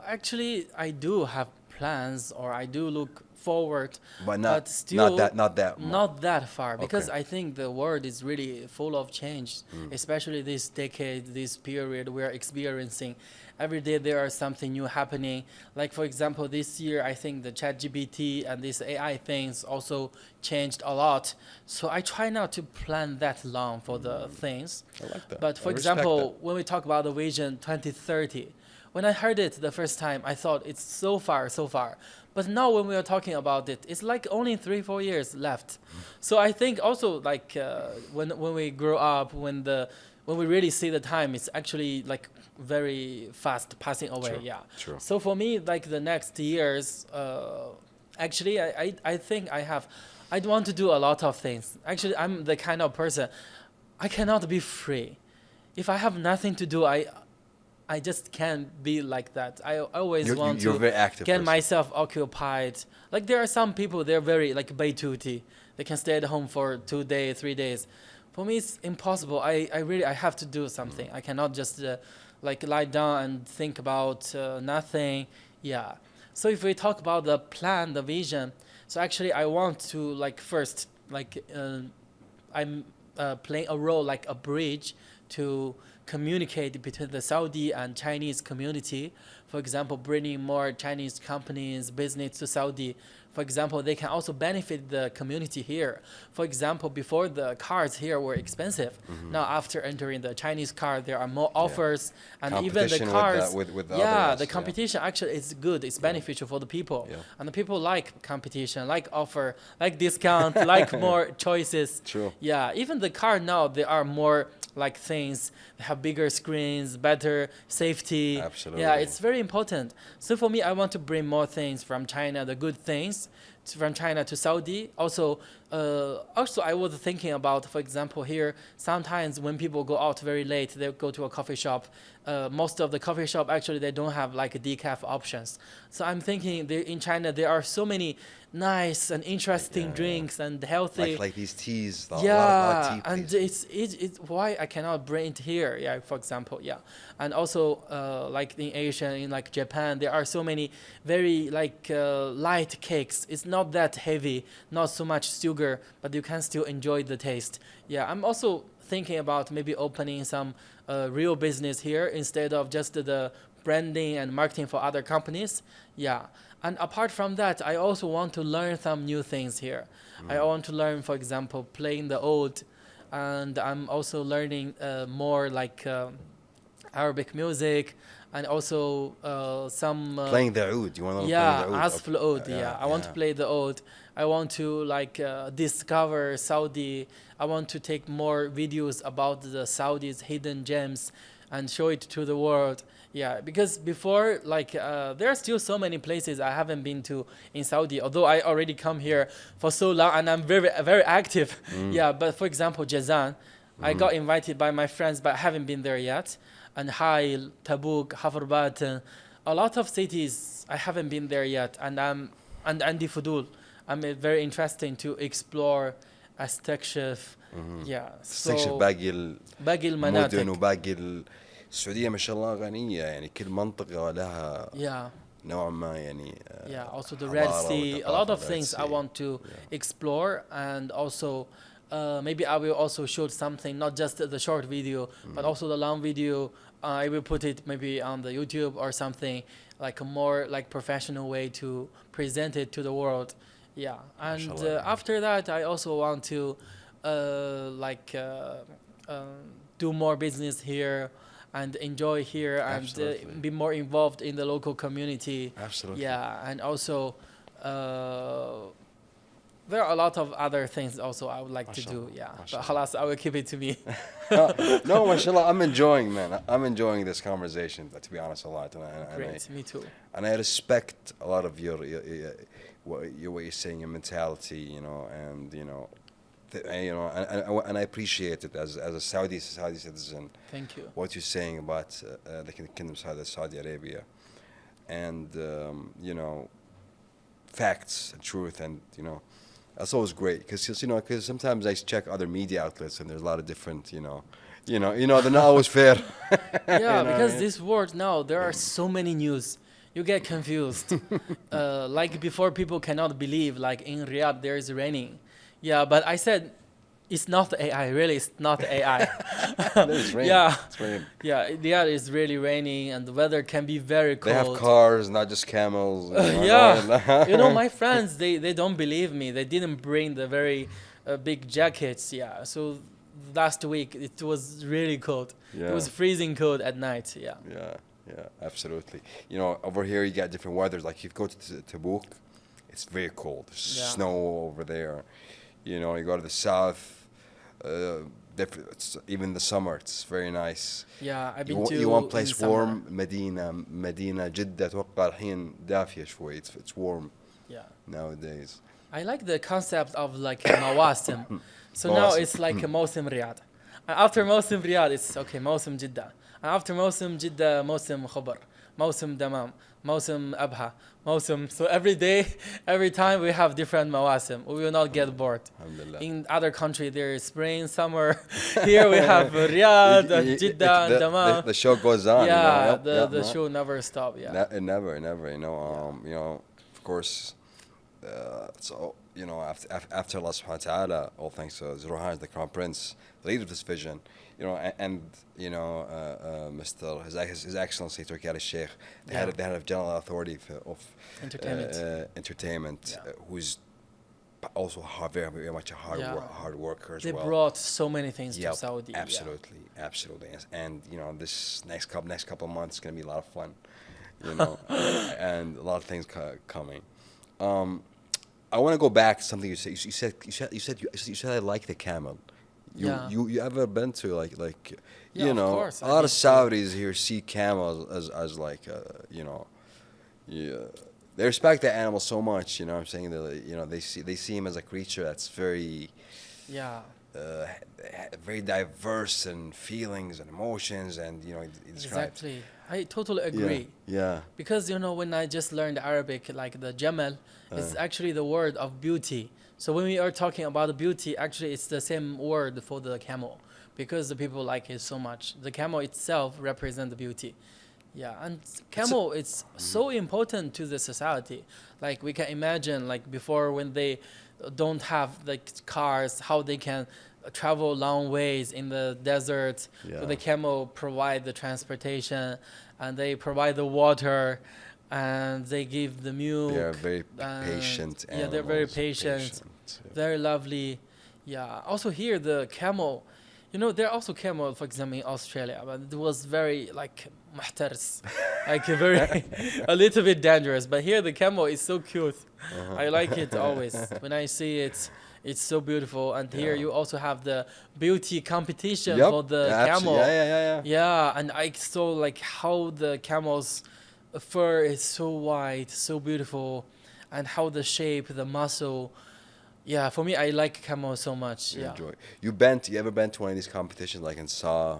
Actually, I do have plans, or I do look forward, but still not that far, because Okay. I think the world is really full of change, especially this decade, this period we are experiencing. Every day there are something new happening. Like for example, this year I think the ChatGPT and these AI things also changed a lot. So I try not to plan that long for the things. I like that. But for I respect example, that. when we talk about the vision 2030, when I heard it the first time, I thought it's so far. But now when we are talking about it, it's like only 3-4 years left. So I think also like when we grow up, when we really see the time, it's actually like very fast passing away. True. So for me, like the next years, actually I think I want to do a lot of things. Actually, I'm the kind of person, I cannot be free. If I have nothing to do, I just can't be like that. I always want to very active get person. myself occupied. Like there are some people, they're very like baytuti. They can stay at home for 2 days, 3 days. For me, it's impossible. I have to do something. I cannot just like lie down and think about nothing. Yeah. So if we talk about the plan, the vision, so actually I want to like first, like I'm playing a role like a bridge to communicate between the Saudi and Chinese community. For example, bringing more Chinese companies, business to Saudi. For example, they can also benefit the community here. For example, before the cars here were expensive. Now after entering the Chinese car, there are more offers, and even the cars. with the Yeah, others, the competition actually is good. It's beneficial for the people, and the people like competition, like offer, like discount, like more choices. True. Yeah, even the car now, there are more like things. They have bigger screens, better safety. Absolutely. Yeah, it's very important. So for me, I want to bring more things from China, the good things from China to Saudi. Also, I was thinking about, for example, here sometimes when people go out very late, they go to a coffee shop. Most of the coffee shop actually they don't have like decaf options. So I'm thinking in China there are so many nice and interesting drinks and healthy. like these teas. A Yeah, lot of tea, and please. it's why I cannot bring it here. Yeah, for example, yeah, and also like in Asia, in like Japan, there are so many very like light cakes. It's not that heavy, not so much sugar, but you can still enjoy the taste. Yeah, I'm also thinking about maybe opening some real business here instead of just the branding and marketing for other companies. Yeah. And apart from that, I also want to learn some new things here. I want to learn, for example, playing the oud, and I'm also learning more like Arabic music, and also some Playing the oud. You want to yeah, play the oud? Asf al-Oud, yeah. I want to play the oud. I want to like discover Saudi. I want to take more videos about the Saudi's hidden gems and show it to the world. Yeah, because before, like, there are still so many places I haven't been to in Saudi, although I already come here for so long and I'm very, very active. Yeah, but for example, Jazan, I got invited by my friends, but I haven't been there yet. And Hail, Tabuk, Hafarbat, a lot of cities I haven't been there yet. And Andi Fudul, I'm very interesting to explore, استكشف. Yeah, تستكشف so باقي المدن المناطق. وباقي السعودية ما شاء الله غنية يعني كل منطقة لها Yeah. نوعا ما يعني Yeah, also the Red حضارة Sea, a lot of وثقافة. things I want to explore, and also maybe I will also shoot something, not just the short video, but also the long video. I will put it maybe on the YouTube or something, like a more like professional way to present it to the world. Yeah, and MashaAllah. after that, I also want to do more business here and enjoy here and Absolutely. be more involved in the local community. Absolutely. Yeah, and also there are a lot of other things also I would like to do. MashaAllah, Yeah, but MashaAllah. halas, I will keep it to me. No, mashallah, I'm enjoying, man. I'm enjoying this conversation, to be honest, a lot. Great, me too. And I respect a lot of your what you're saying, your mentality, you know, and you know, and I appreciate it as a Saudi citizen. Thank you. What you're saying about the kingdom of Saudi Arabia, and you know, facts and truth, and you know, that's always great because sometimes I check other media outlets and there's a lot of different they're not always fair. Yeah, You know, because yeah. this world now there are so many news. You get confused. Like before, people cannot believe like in Riyadh there is raining. Yeah, but I said it's not AI. Really, it's not AI. It's raining. Yeah, It's raining. yeah. Riyadh is really raining, and the weather can be very cold. They have cars, not just camels. Yeah, you know, my friends, they don't believe me. They didn't bring the very big jackets. Yeah, so last week it was really cold. Yeah. It was freezing cold at night. Yeah. Yeah, absolutely. You know, over here you got different weathers. Like if you go to Tabuk, it's very cold. There's Yeah. snow over there. You know, you go to the south, even the summer, it's very nice. Yeah, I've been to You want in place summer. warm. مدينة جدة أتوقع الحين دافية شوي. It's warm Yeah. nowadays. I like the concept of like مواسم. So now مواسم. it's like a موسم رياض. And after موسم رياض, it's okay, موسم جدة. And after موسم جدة, موسم خبر. موسم دمام. موسم أبها. موسم. So every day, every time we have different مواسم. We will not get bored. Alhamdulillah. In other country, there is spring, summer. Here we have Riyadh, Jeddah, and Dammam. The show goes on. Yeah, you know? the show never stop. Yeah. It never, you know, you know, of course, so, you know, after Allah subhanahu wa ta'ala, all thanks to His Ruhan, the Crown Prince, the leader of this vision, you and Mr. His Excellency Turki Al Sheikh, the Yeah. head of General Authority of Entertainment. Yeah. who's also very, very much a Yeah. hard worker as They well. brought so many things Yep, to Saudi. absolutely, absolutely, and this next couple of months is gonna be a lot of fun, and a lot of things coming. I want to go back to something you said. You said I like the camel. Yeah. You ever been to like Yeah, of course, a I've lot been of to- Saudis here see camels as like yeah, they respect the animal so much. You know what I'm saying? They see him as a creature that's very Yeah. very diverse in feelings and emotions, and he describes. Exactly. I totally agree. Yeah. Because when I just learned Arabic, like the Jamal is actually the word of beauty. So when we are talking about beauty, actually it's the same word for the camel, because the people like it so much. The camel itself represents the beauty. Yeah, and camel it's so important to the society. Like we can imagine, like before when they don't have like cars, how they can travel long ways in the desert. Yeah. So the camel provide the transportation, and they provide the water, and they give the milk. They are very and- patient. Yeah, they're very animals, patient. yeah. Very lovely. Yeah. Also here the camel, there are also camel, for example, in Australia, but it was very like muhtars, like a little bit dangerous. But here the camel is so cute. I like it always. When I see it, it's so beautiful. And here Yeah. you also have the beauty competition Yep. for the Yeah, camel. yeah. Yeah, and I saw like how the camel's fur is so white, so beautiful, and how the shape, the muscle. Yeah, for me, I like camel so much. You Yeah. enjoy. You ever been to one of these competitions like in saw?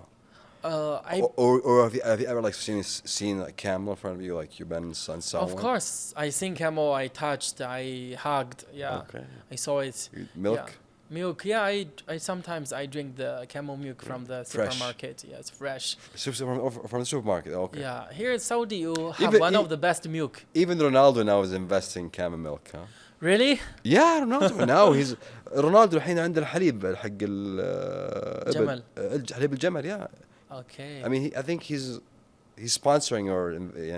Or have you ever like seen a camel in front of you, like you've been in saw Of one? course, I seen camel. I touched. I hugged. Yeah, Okay. I saw it. Milk. Yeah. Milk. Yeah, I sometimes I drink the camel milk from the Fresh. supermarket. Yeah, it's fresh. From the supermarket. Okay. Yeah, here in Saudi you have Even- one e- of the best milk. Even Ronaldo now is investing in camel milk, huh? Really? Yeah, Ronaldo now he's رونالدو الحين عنده الحليب حق الإبل. جمل. حليب الجمل, yeah. Okay. I mean, I think he's sponsoring, or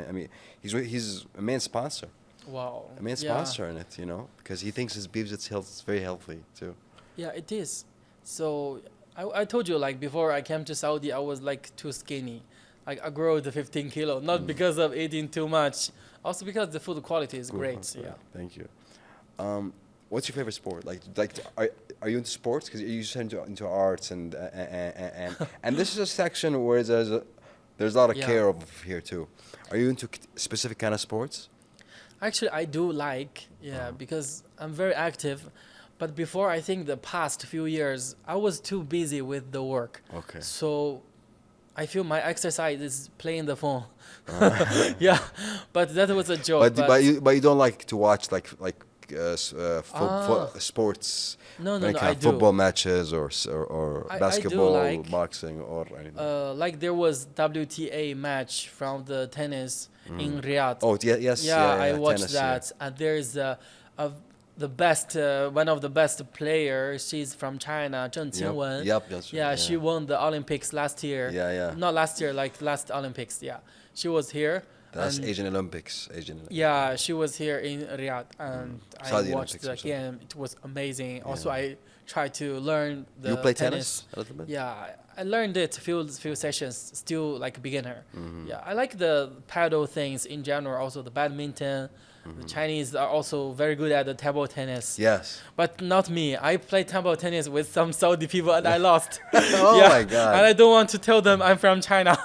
I mean, he's a main sponsor, Wow. a main sponsor in it, because he thinks his beef is very healthy too. Yeah, it is. So I told you, like before I came to Saudi, I was like too skinny. Like I grew to 15 kilo, not because of eating too much, also because the food quality is great. Yeah. Thank you. What's your favorite sport? Like are you into sports? Because you said into arts and this is a section where there's a lot of Yeah. care over here too. Are you into specific kind of sports? Actually, I do like, because I'm very active. But before, I think the past few years, I was too busy with the work. Okay. So I feel my exercise is playing the phone. Yeah, but that was a joke. But you don't like to watch like sports, No, like I do. football matches or I do basketball, like, boxing, or anything. Like there was WTA match from the tennis in Riyadh. Oh yes, I watched tennis, yeah. that, and there's the best one of the best players. She's from China, Zheng Qingwen. Yep, that's right, Yeah, she won the Olympics last year. Yeah. Not last year, like last Olympics. Yeah, she was here. That's and Asian Olympics. Yeah, she was here in Riyadh, and I Saudi watched Olympics, the game. It was amazing. Also, I tried to learn the You play tennis a little bit? Yeah, I learned it few sessions. Still like a beginner. Mm-hmm. Yeah, I like the paddle things in general. Also the badminton. The Chinese are also very good at the table tennis. Yes. But not me. I played table tennis with some Saudi people and I lost. Oh Yeah, my God. And I don't want to tell them I'm from China.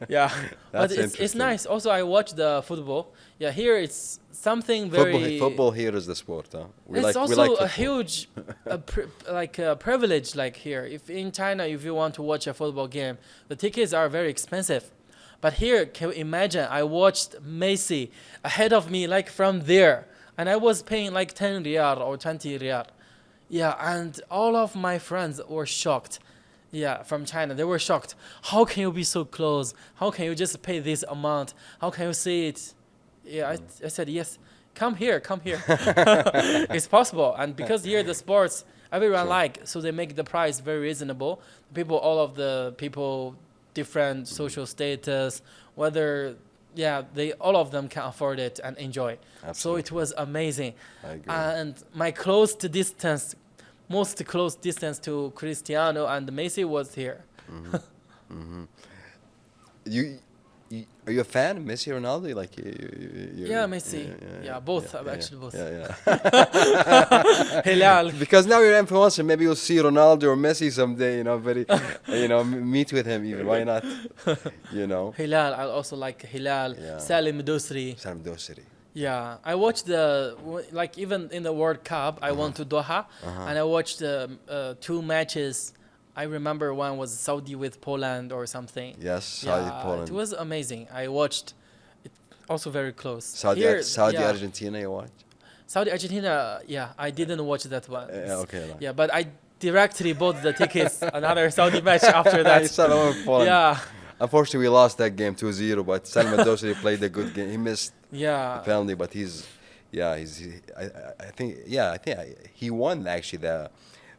Yeah. But That's it's interesting. nice. Also, I watch the football. Yeah, here it's something very. Football here is the sport, huh? It's also like a football. huge, privilege. Like here, if in China, if you want to watch a football game, the tickets are very expensive. But here, can you imagine? I watched Messi ahead of me, like from there, and I was paying like 10 riyal or 20 riyal. Yeah, and all of my friends were shocked. Yeah, from China, they were shocked. How can you be so close? How can you just pay this amount? How can you see it? Yeah, I said yes. Come here. It's possible, and because here the sports, everyone Sure. so they make the price very reasonable. All of the people, different social status, whether they all of them can afford it and enjoy. So Absolutely. it was amazing. I agree. And my most close distance to Cristiano and Messi was here. You are you a fan of Messi or Ronaldo? Like Yeah, Messi. Yeah, both. Actually, both. Yeah. Hilal. Because now you're influencer, maybe you'll see Ronaldo or Messi someday. Meet with him even. Why not? Hilal. I also like Hilal. Yeah. Salim Dosri. Sam Dosiri. Yeah, I watched even in the World Cup, I went to Doha, and I watched two matches. I remember one was Saudi with Poland or something. Yes, Saudi, Poland. It was amazing. I watched it also very close. Saudi, Argentina, you watch? Saudi, Argentina, I didn't watch that one. Okay. No. Yeah, but I directly bought the tickets, another Saudi match after that. Poland. Yeah. Unfortunately, we lost that game 2-0, but Salman Dosiri played a good game. He missed the penalty, but I think he won actually the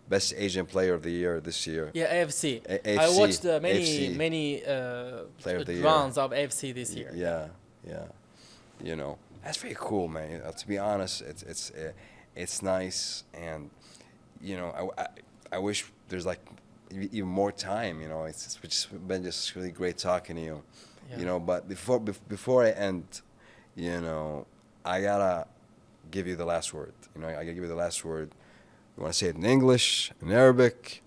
best Asian player of the year this year. Yeah, AFC. AFC. I watched AFC many player of the rounds of AFC this year. Yeah. That's very cool, man. To be honest, it's nice, and I wish there's like even more time. It's just been just really great talking to you. Yeah. But before I end, I gotta give you the last word. I gotta give you the last word. You want to say it in English, in Arabic,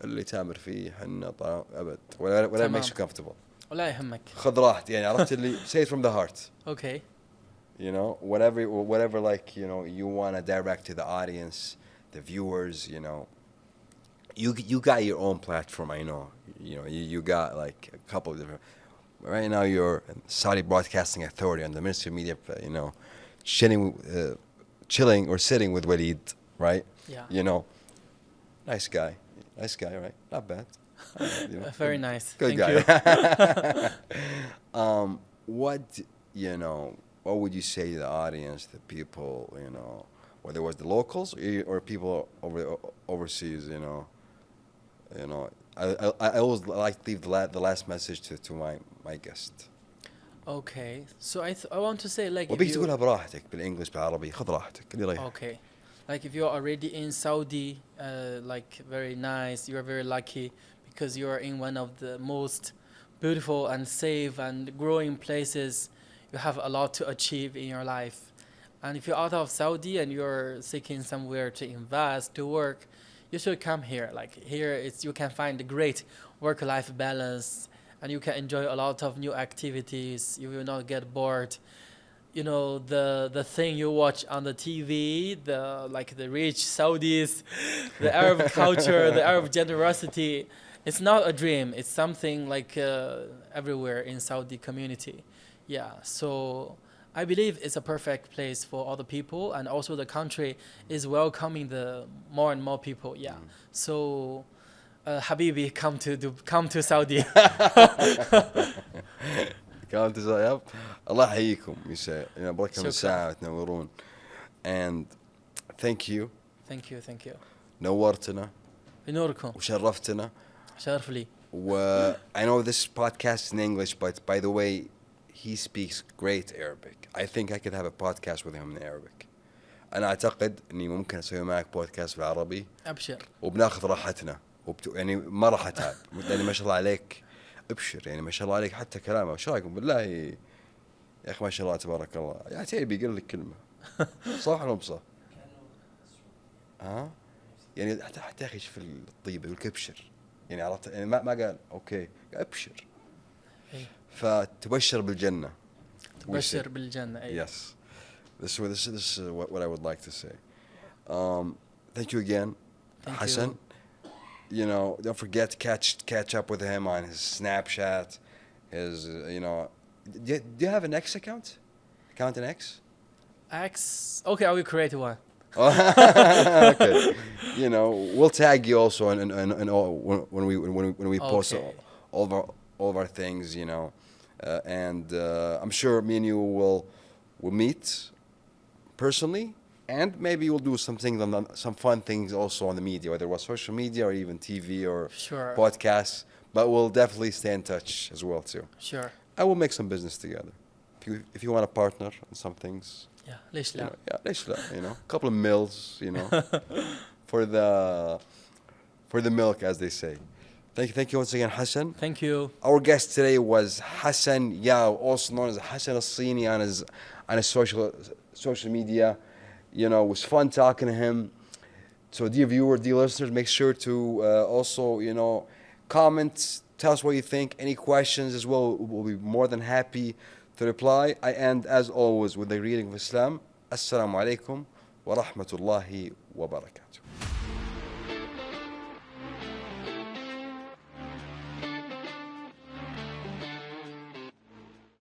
اللي تامر فيه حنا أبد whatever makes you comfortable. ولا يهمك. خذ راحتي عرفت اللي say it from the heart. Okay. Whatever like you want to direct to the audience, the viewers. You got your own platform. I know. You got like a couple of different. Right now you're Saudi Broadcasting Authority and the Ministry of Media. Chilling or sitting with Walid, right? Yeah. Nice guy, right? Not bad. Very nice. Good Thank guy. you. What would you say to the audience, the people, whether it was the locals or people overseas, I always like to leave the last message to my guest. Okay, so I want to say like. وبيك تقولها براحتك بالإنجليش بالعربي خذ راحتك اللي رايح. Okay, like if you're already in Saudi, like very nice, you're very lucky because you're in one of the most beautiful and safe and growing places. You have a lot to achieve in your life. And if you're out of Saudi and you're seeking somewhere to invest, to work, you should come here. Like here, you can find a great work-life balance, and you can enjoy a lot of new activities. You will not get bored. The thing you watch on the TV, the rich Saudis, the Arab culture, the Arab generosity. It's not a dream. It's something like everywhere in Saudi community. Yeah, so I believe it's a perfect place for all the people, and also the country is welcoming the more and more people. Yeah, so Habibi, come to Saudi. كانت زياب الله يحييكم بركة من ساعة تنورون and thank you نورتنا بنوركم وشرفتنا شرف لي I know this podcast is in English, but by the way, he speaks great Arabic. I think I could have a podcast with him in Arabic. أنا أعتقد إني ممكن أسوي معك بودكاست بالعربي. أبشر. وبناخذ راحتنا يعني ما راح أتعب لأن ما شاء الله عليك أبشر ما شاء الله عليك حتى كلامه وش رأيكم بالله يا أخي ما شاء الله تبارك الله يا تيبي يقول لك كلمة صح ولا مو صح؟ يعني حتى أخي في الطيبة يقول أبشر عرفت ما قال أوكي أبشر فتبشر بالجنة. تبشر بالجنة. Yes. This is what I would like to say. Thank you again, Hassan. Don't forget to catch up with him on his Snapchat. His, do you have an X account? Account an X? X? Okay, I will create one. Okay. We'll tag you also when we post all of our things. And I'm sure me and you will meet personally And maybe we'll do some things some fun things also on the media, whether it was social media or even TV or Sure. podcasts. But we'll definitely stay in touch as well too. Sure. And we'll make some business together. If you want to partner on some things, Yeah. ليش you لا? know, yeah, ليش لا, you know, a couple of mils, you know, for the milk, as they say. Thank you once again, Hassan. Thank you. Our guest today was Hassan Yao, also known as Hassan Al-Sini on his social media. You know, it was fun talking to him. So, dear viewer, dear listeners, make sure to also, you know, comment, tell us what you think. Any questions as well, we'll be more than happy to reply. I end, as always, with the reading of Islam. Assalamu alaikum wa rahmatullahi wa barakatuh.